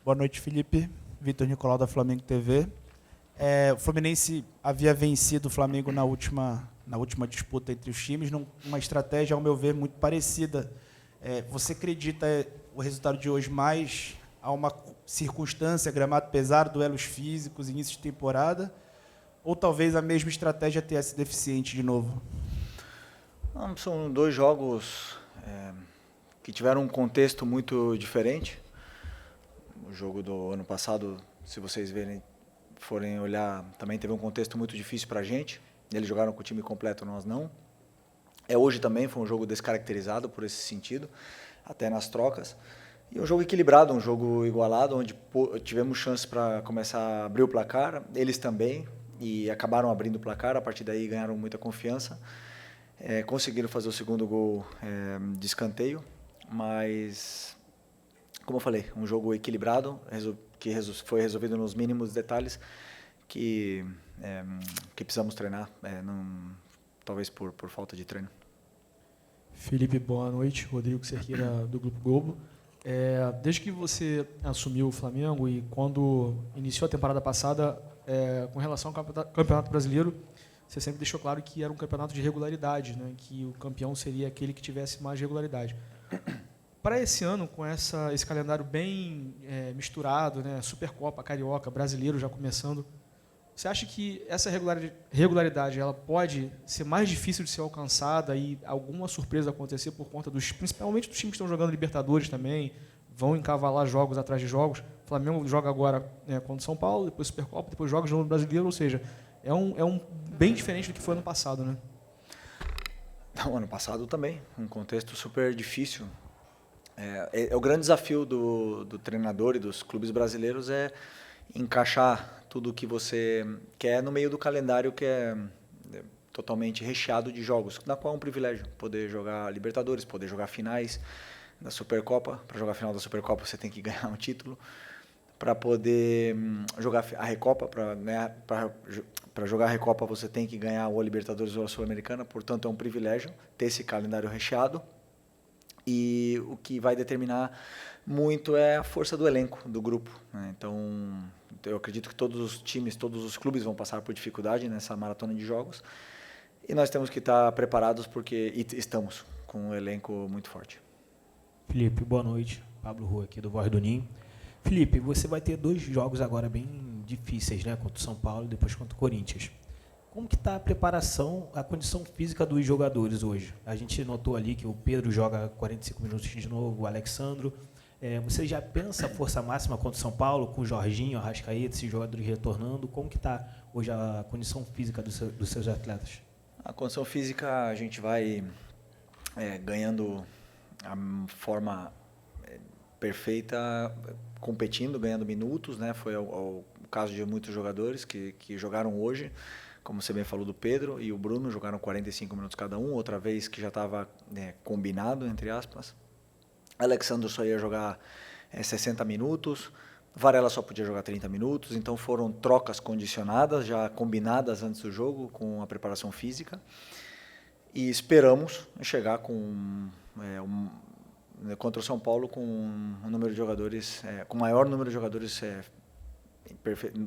Boa noite, Felipe. Vitor Nicolau, da Flamengo TV. O Fluminense havia vencido o Flamengo na última disputa entre os times, numa estratégia, ao meu ver, muito parecida. Você acredita o resultado de hoje mais a uma circunstância, gramado pesado, duelos físicos, início de temporada, ou talvez a mesma estratégia tenha sido deficiente de novo? Não, são dois jogos que tiveram um contexto muito diferente. O jogo do ano passado, se vocês forem olhar, também teve um contexto muito difícil para a gente. Eles jogaram com o time completo, nós não. Hoje também foi um jogo descaracterizado por esse sentido, até nas trocas. E um jogo equilibrado, um jogo igualado, onde tivemos chance para começar a abrir o placar, eles também, e acabaram abrindo o placar, a partir daí ganharam muita confiança. Conseguiram fazer o segundo gol de escanteio, mas, como eu falei, um jogo equilibrado, que foi resolvido nos mínimos detalhes, que precisamos treinar, talvez por falta de treino. Felipe, boa noite. Rodrigo Cerqueira, do Grupo Globo. Desde que você assumiu o Flamengo e quando iniciou a temporada passada, com relação ao Campeonato Brasileiro, você sempre deixou claro que era um campeonato de regularidade, né? Que o campeão seria aquele que tivesse mais regularidade. Para esse ano, com esse calendário bem misturado, né? Supercopa, Carioca, Brasileiro já começando, você acha que essa regularidade ela pode ser mais difícil de ser alcançada e alguma surpresa acontecer por conta principalmente dos times que estão jogando Libertadores também, vão encavalar jogos atrás de jogos? O Flamengo joga agora contra o São Paulo, depois Supercopa, depois joga de novo no Brasileiro, ou seja, é um bem diferente do que foi ano passado, né? O ano passado também, um contexto super difícil. O grande desafio do treinador e dos clubes brasileiros é encaixar tudo o que você quer no meio do calendário que é totalmente recheado de jogos, na qual é um privilégio poder jogar Libertadores, poder jogar finais da Supercopa. Para jogar a final da Supercopa você tem que ganhar um título. Para poder jogar a Recopa, para jogar a Recopa você tem que ganhar ou a Libertadores ou a Sul-Americana, portanto é um privilégio ter esse calendário recheado. E o que vai determinar muito é a força do elenco, do grupo, né? Então, eu acredito que todos os times, todos os clubes vão passar por dificuldade nessa maratona de jogos. E nós temos que estar preparados e estamos com um elenco muito forte. Felipe, boa noite. Pablo Rua aqui do Voz do Ninho. Felipe, você vai ter 2 jogos agora bem difíceis, né? Contra o São Paulo e depois contra o Corinthians. Como que está a preparação, a condição física dos jogadores hoje? A gente notou ali que o Pedro joga 45 minutos de novo, o Alexandro. Você já pensa a força máxima contra o São Paulo, com o Jorginho, o Arrascaeta, esses jogadores retornando? Como que está hoje a condição física dos seus atletas? A condição física a gente vai ganhando a forma perfeita, competindo, ganhando minutos, né? Foi o caso de muitos jogadores que jogaram hoje, como você bem falou do Pedro e o Bruno, jogaram 45 minutos cada um, outra vez que já estava combinado, entre aspas. Alexandre só ia jogar 60 minutos, Varela só podia jogar 30 minutos, então foram trocas condicionadas, já combinadas antes do jogo, com a preparação física, e esperamos chegar contra o São Paulo com um número de jogadores, com maior número de jogadores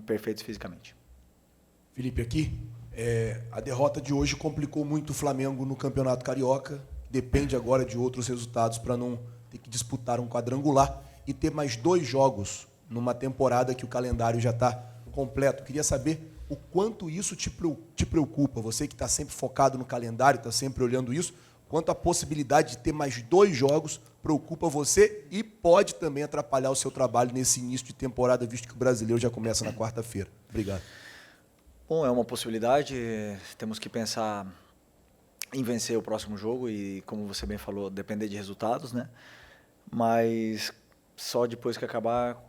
perfeitos fisicamente. Felipe, aqui, a derrota de hoje complicou muito o Flamengo no Campeonato Carioca, depende agora de outros resultados para não ter que disputar um quadrangular e ter mais 2 jogos numa temporada que o calendário já está completo. Queria saber o quanto isso te preocupa, você que está sempre focado no calendário, está sempre olhando isso, quanto a possibilidade de ter mais 2 jogos preocupa você e pode também atrapalhar o seu trabalho nesse início de temporada, visto que o Brasileiro já começa na quarta-feira. Obrigado. Bom, é uma possibilidade, temos que pensar em vencer o próximo jogo e, como você bem falou, depender de resultados, né? Mas só depois que acabar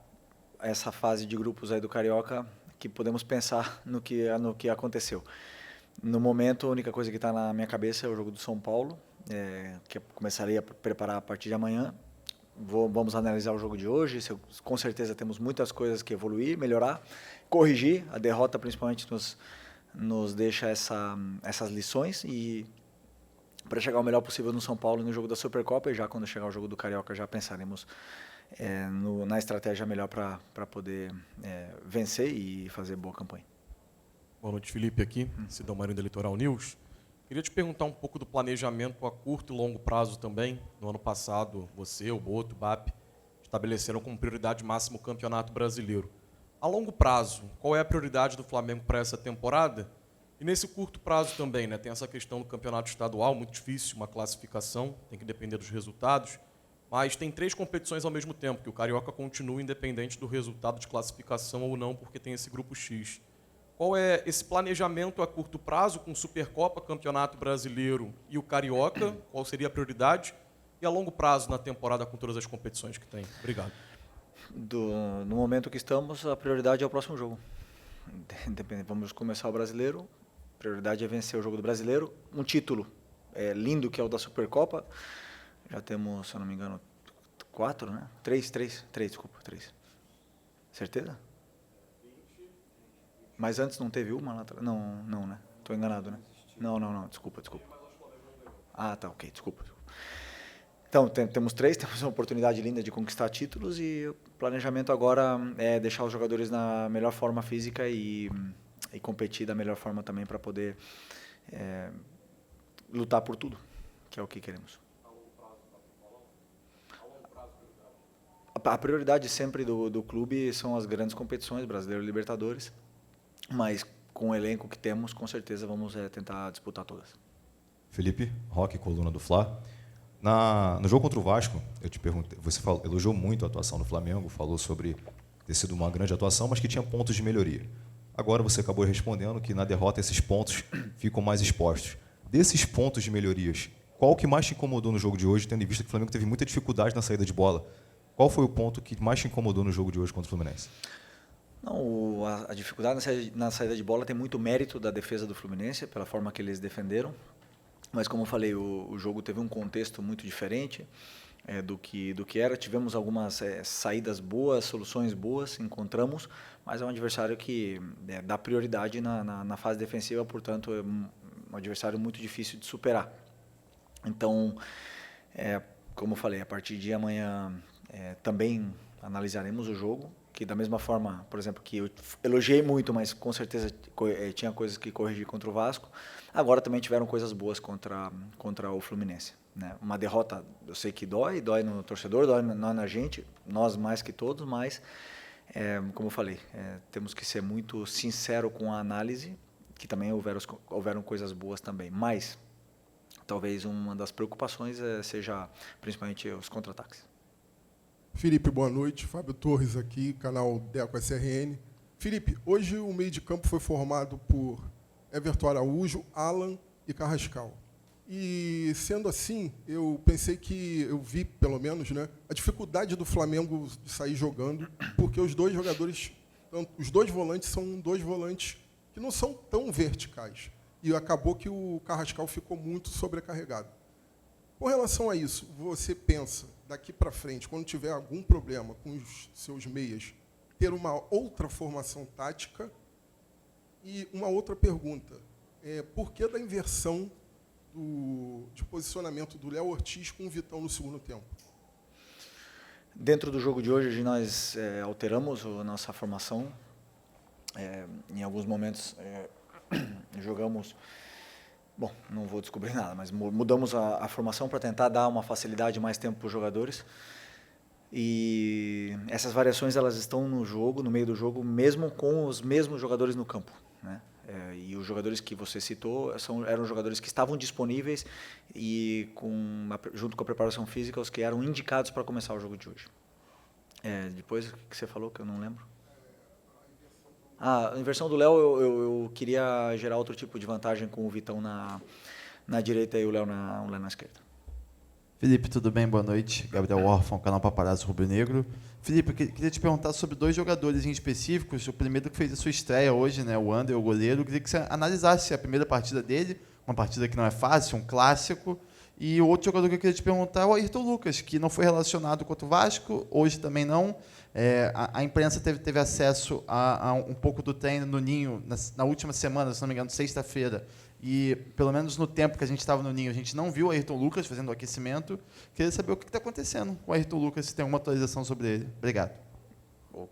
essa fase de grupos aí do Carioca que podemos pensar no que aconteceu. No momento, a única coisa que está na minha cabeça é o jogo do São Paulo, que eu começaria a preparar a partir de amanhã. Vamos analisar o jogo de hoje, com certeza temos muitas coisas que evoluir, melhorar, corrigir. A derrota principalmente nos deixa essas lições e para chegar o melhor possível no São Paulo e no jogo da Supercopa, e já quando chegar o jogo do Carioca já pensaremos na estratégia melhor para poder vencer e fazer boa campanha. Boa noite, Felipe, aqui, Cidão Marinho da Litoral News. Queria te perguntar um pouco do planejamento a curto e longo prazo também. No ano passado, você, o Boto, o BAP, estabeleceram como prioridade máxima o Campeonato Brasileiro. A longo prazo, qual é a prioridade do Flamengo para essa temporada? E nesse curto prazo também, né, tem essa questão do campeonato estadual, muito difícil, uma classificação, tem que depender dos resultados, mas tem 3 competições ao mesmo tempo, que o Carioca continua independente do resultado de classificação ou não, porque tem esse grupo X. Qual é esse planejamento a curto prazo com Supercopa, Campeonato Brasileiro e o Carioca? Qual seria a prioridade? E a longo prazo na temporada com todas as competições que tem? Obrigado. No momento que estamos, a prioridade é o próximo jogo. Vamos começar o Brasileiro, a prioridade é vencer o jogo do Brasileiro. Um título lindo, que é o da Supercopa. Já temos, se eu não me engano, 4, né? 3. Certeza? Mas antes não teve uma lá atrás? Não, né? Estou enganado, né? Não, desculpa. Ah, tá, ok, desculpa. Então, temos 3, temos uma oportunidade linda de conquistar títulos e o planejamento agora é deixar os jogadores na melhor forma física e competir da melhor forma também para poder lutar por tudo, que é o que queremos. A prioridade sempre do clube são as grandes competições, Brasileiro e Libertadores, mas com o elenco que temos, com certeza vamos tentar disputar todas. Felipe, Roque, coluna do Fla. No jogo contra o Vasco, eu te perguntei, você elogiou muito a atuação do Flamengo, falou sobre ter sido uma grande atuação, mas que tinha pontos de melhoria. Agora você acabou respondendo que na derrota esses pontos ficam mais expostos. Desses pontos de melhorias, qual que mais te incomodou no jogo de hoje, tendo em vista que o Flamengo teve muita dificuldade na saída de bola? Qual foi o ponto que mais te incomodou no jogo de hoje contra o Fluminense? Não, a dificuldade na saída de bola tem muito mérito da defesa do Fluminense, pela forma que eles defenderam. Mas, como eu falei, o jogo teve um contexto muito diferente do que era. Tivemos algumas saídas boas, soluções boas, encontramos, mas é um adversário que dá prioridade na fase defensiva, portanto, é um adversário muito difícil de superar. Então, como eu falei, a partir de amanhã também analisaremos o jogo, que da mesma forma, por exemplo, que eu elogiei muito, mas com certeza tinha coisas que corrigir contra o Vasco. Agora também tiveram coisas boas contra o Fluminense, né? Uma derrota, eu sei que dói no torcedor, dói na gente, nós mais que todos, mas, como eu falei, temos que ser muito sincero com a análise, que também houveram coisas boas também, mas talvez uma das preocupações seja principalmente os contra-ataques. Felipe, boa noite. Fábio Torres aqui, canal Deco SRN. Felipe, hoje o meio de campo foi formado por Everton Araújo, Alan e Carrascal. E, sendo assim, eu vi, pelo menos, né, a dificuldade do Flamengo de sair jogando, porque os dois volantes são 2 volantes que não são tão verticais. E acabou que o Carrascal ficou muito sobrecarregado. Com relação a isso, você pensa, daqui para frente, quando tiver algum problema com os seus meias, ter uma outra formação tática? E uma outra pergunta, por que da inversão de posicionamento do Léo Ortiz com o Vitão no segundo tempo? Dentro do jogo de hoje, nós alteramos a nossa formação. Em alguns momentos, jogamos... Bom, não vou descobrir nada, mas mudamos a formação para tentar dar uma facilidade, mais tempo para os jogadores. E essas variações elas estão no jogo, no meio do jogo, mesmo com os mesmos jogadores no campo, né? E os jogadores que você citou eram jogadores que estavam disponíveis e junto com a preparação física, os que eram indicados para começar o jogo de hoje. Depois o que você falou, que eu não lembro? A inversão do Léo, eu queria gerar outro tipo de vantagem com o Vitão na direita e o Léo na esquerda. Felipe, tudo bem? Boa noite. Gabriel Orfan, canal Paparazzo Rubro Negro. Felipe, eu queria te perguntar sobre 2 jogadores em específicos. O primeiro que fez a sua estreia hoje, né, o Ander, o goleiro. Eu queria que você analisasse a primeira partida dele, uma partida que não é fácil, um clássico. E o outro jogador que eu queria te perguntar é o Ayrton Lucas, que não foi relacionado contra o Vasco, hoje também não. A imprensa teve acesso a um pouco do treino no Ninho na última semana, se não me engano, sexta-feira. E, pelo menos no tempo que a gente estava no Ninho, a gente não viu o Ayrton Lucas fazendo o aquecimento. Queria saber o que está acontecendo com o Ayrton Lucas, se tem alguma atualização sobre ele. Obrigado.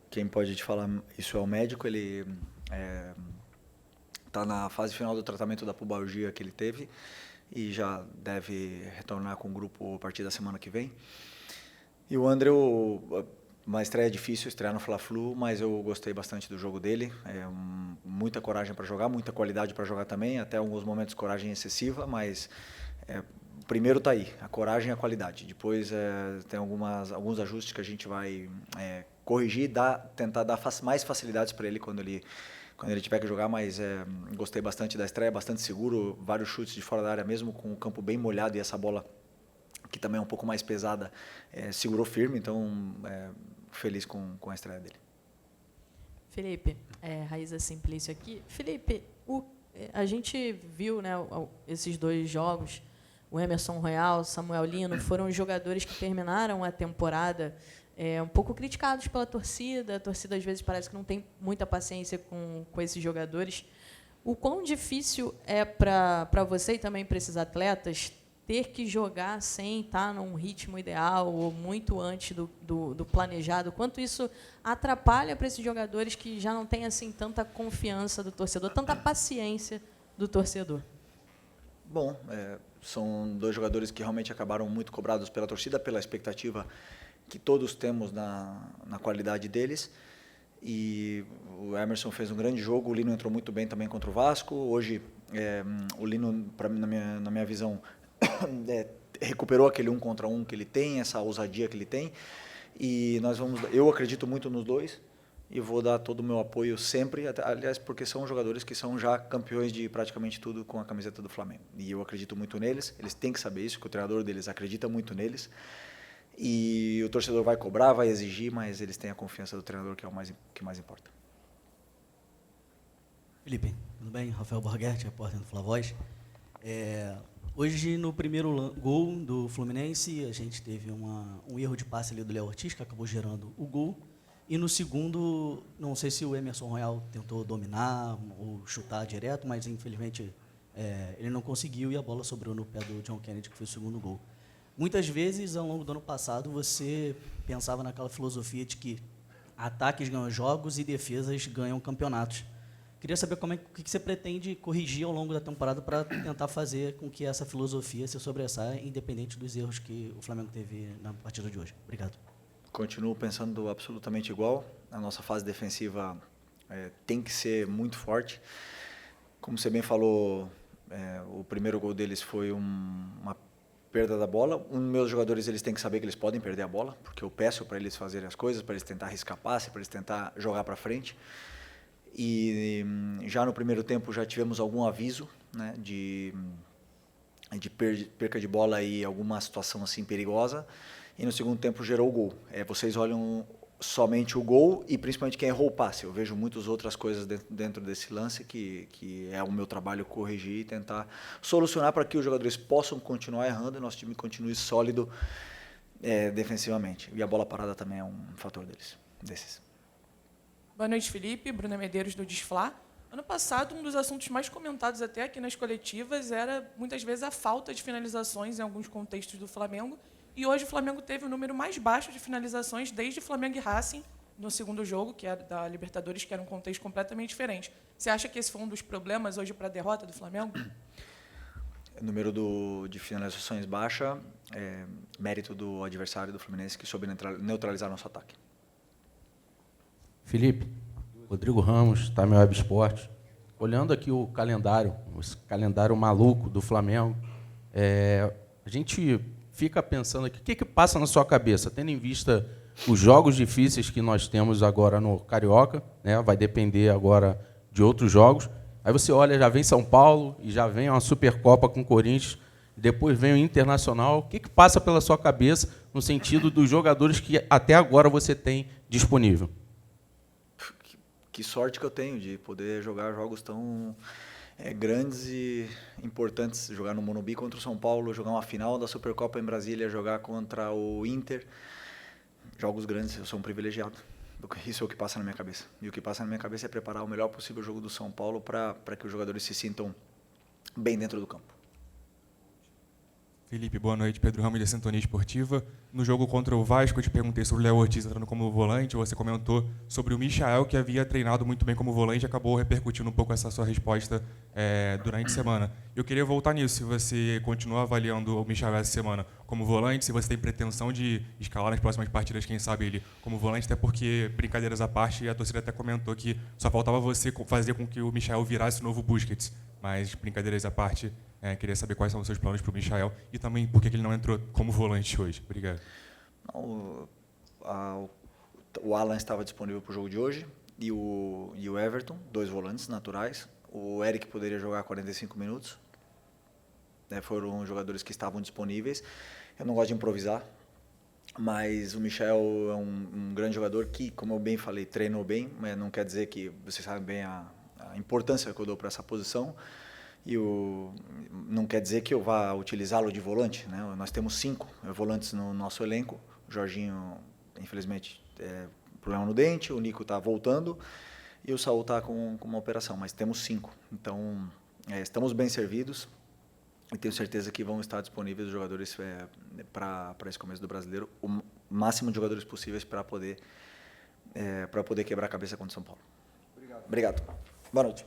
Quem pode te falar isso é o médico. Ele está na fase final do tratamento da pubalgia que ele teve e já deve retornar com o grupo a partir da semana que vem. E o André, uma estreia difícil, estrear no Fla-Flu, mas eu gostei bastante do jogo dele. Muita coragem para jogar, muita qualidade para jogar também, até alguns momentos coragem excessiva, mas primeiro está aí, a coragem e a qualidade. Depois tem alguns ajustes que a gente vai corrigir, tentar dar mais facilidades para ele quando ele tiver que jogar, mas gostei bastante da estreia, bastante seguro, vários chutes de fora da área mesmo, com o campo bem molhado e essa bola que também é um pouco mais pesada, segurou firme, então feliz com a estreia dele. Felipe, Raíza Simplício aqui. Felipe, a gente viu, né, esses 2 jogos, o Emerson Royal, Samuel Lino, foram jogadores que terminaram a temporada um pouco criticados pela torcida. A torcida, às vezes, parece que não tem muita paciência com esses jogadores. O quão difícil é para você e também para esses atletas ter que jogar sem estar num ritmo ideal ou muito antes do planejado? Quanto isso atrapalha para esses jogadores que já não têm assim tanta confiança do torcedor, tanta paciência do torcedor? Bom, são 2 jogadores que realmente acabaram muito cobrados pela torcida, pela expectativa que todos temos na qualidade deles. E o Emerson fez um grande jogo, o Lino entrou muito bem também contra o Vasco. Hoje, o Lino, na minha visão, recuperou aquele 1 contra 1 que ele tem, essa ousadia que ele tem, e eu acredito muito nos 2 e vou dar todo o meu apoio sempre, aliás, porque são jogadores que são já campeões de praticamente tudo com a camiseta do Flamengo, e eu acredito muito neles. Eles têm que saber isso, que o treinador deles acredita muito neles, e o torcedor vai cobrar, vai exigir, mas eles têm a confiança do treinador, que é o que mais importa. Felipe, tudo bem? Rafael Borghetti, repórter do Fla Voz. Hoje, no primeiro gol do Fluminense, a gente teve um erro de passe ali do Léo Ortiz, que acabou gerando o gol. E no segundo, não sei se o Emerson Royal tentou dominar ou chutar direto, mas infelizmente ele não conseguiu e a bola sobrou no pé do John Kennedy, que foi o segundo gol. Muitas vezes, ao longo do ano passado, você pensava naquela filosofia de que ataques ganham jogos e defesas ganham campeonatos. Queria saber o que você pretende corrigir ao longo da temporada para tentar fazer com que essa filosofia se sobressaia, independente dos erros que o Flamengo teve na partida de hoje. Obrigado. Continuo pensando absolutamente igual. A nossa fase defensiva tem que ser muito forte. Como você bem falou, o primeiro gol deles foi uma perda da bola. Os meus jogadores, eles têm que saber que eles podem perder a bola, porque eu peço para eles fazerem as coisas, para eles tentar arriscar passe, para eles tentar jogar para frente. E já no primeiro tempo já tivemos algum aviso, né, de perca de bola e alguma situação assim perigosa, e no segundo tempo gerou o gol. Vocês olham somente o gol e principalmente quem errou o passe. Eu vejo muitas outras coisas dentro desse lance que é o meu trabalho corrigir e tentar solucionar para que os jogadores possam continuar errando e nosso time continue sólido defensivamente. E a bola parada também é um fator desses. Boa noite, Felipe. Bruna Medeiros, do Desfla. Ano passado, um dos assuntos mais comentados até aqui nas coletivas era, muitas vezes, a falta de finalizações em alguns contextos do Flamengo. E hoje o Flamengo teve o número mais baixo de finalizações desde Flamengo e Racing, no segundo jogo, que era da Libertadores, que era um contexto completamente diferente. Você acha que esse foi um dos problemas hoje para a derrota do Flamengo? O número de finalizações baixa é mérito do adversário do Fluminense, que soube neutralizar nosso ataque. Felipe, Rodrigo Ramos, Time Web Esportes. Olhando aqui o calendário, esse calendário maluco do Flamengo, a gente fica pensando aqui, o que passa na sua cabeça, tendo em vista os jogos difíceis que nós temos agora no Carioca, né, vai depender agora de outros jogos. Aí você olha, já vem São Paulo, e já vem uma Supercopa com o Corinthians, depois vem o Internacional. O que passa pela sua cabeça no sentido dos jogadores que até agora você tem disponível? Que sorte que eu tenho de poder jogar jogos tão grandes e importantes. Jogar no Morumbi contra o São Paulo, jogar uma final da Supercopa em Brasília, jogar contra o Inter. Jogos grandes, eu sou um privilegiado. Isso é o que passa na minha cabeça. E o que passa na minha cabeça é preparar o melhor possível jogo do São Paulo para que os jogadores se sintam bem dentro do campo. Felipe, boa noite. Pedro Ramos, da Sintonia Esportiva. No jogo contra o Vasco, eu te perguntei sobre o Léo Ortiz entrando como volante. Você comentou sobre o Michael, que havia treinado muito bem como volante, e acabou repercutindo um pouco essa sua resposta durante a semana. Eu queria voltar nisso, se você continua avaliando o Michael essa semana como volante, se você tem pretensão de escalar nas próximas partidas, quem sabe ele como volante, até porque, brincadeiras à parte, a torcida até comentou que só faltava você fazer com que o Michael virasse o novo Busquets. Mas, brincadeiras à parte, queria saber quais são os seus planos para o Michael e também por que ele não entrou como volante hoje. Obrigado. Não, o Alan estava disponível para o jogo de hoje e o Everton, 2 volantes naturais. O Eric poderia jogar 45 minutos. Foram jogadores que estavam disponíveis. Eu não gosto de improvisar, mas o Michael é um grande jogador que, como eu bem falei, treinou bem, mas não quer dizer que vocês sabem bem a importância que eu dou para essa posição. E não quer dizer que eu vá utilizá-lo de volante, né? Nós temos 5 volantes no nosso elenco. O Jorginho, infelizmente, problema no dente, o Nico está voltando e o Saul está com uma operação, mas temos 5. Então, estamos bem servidos e tenho certeza que vão estar disponíveis os jogadores para esse começo do Brasileiro, o máximo de jogadores possíveis para poder quebrar a cabeça contra o São Paulo. Obrigado. Boa noite.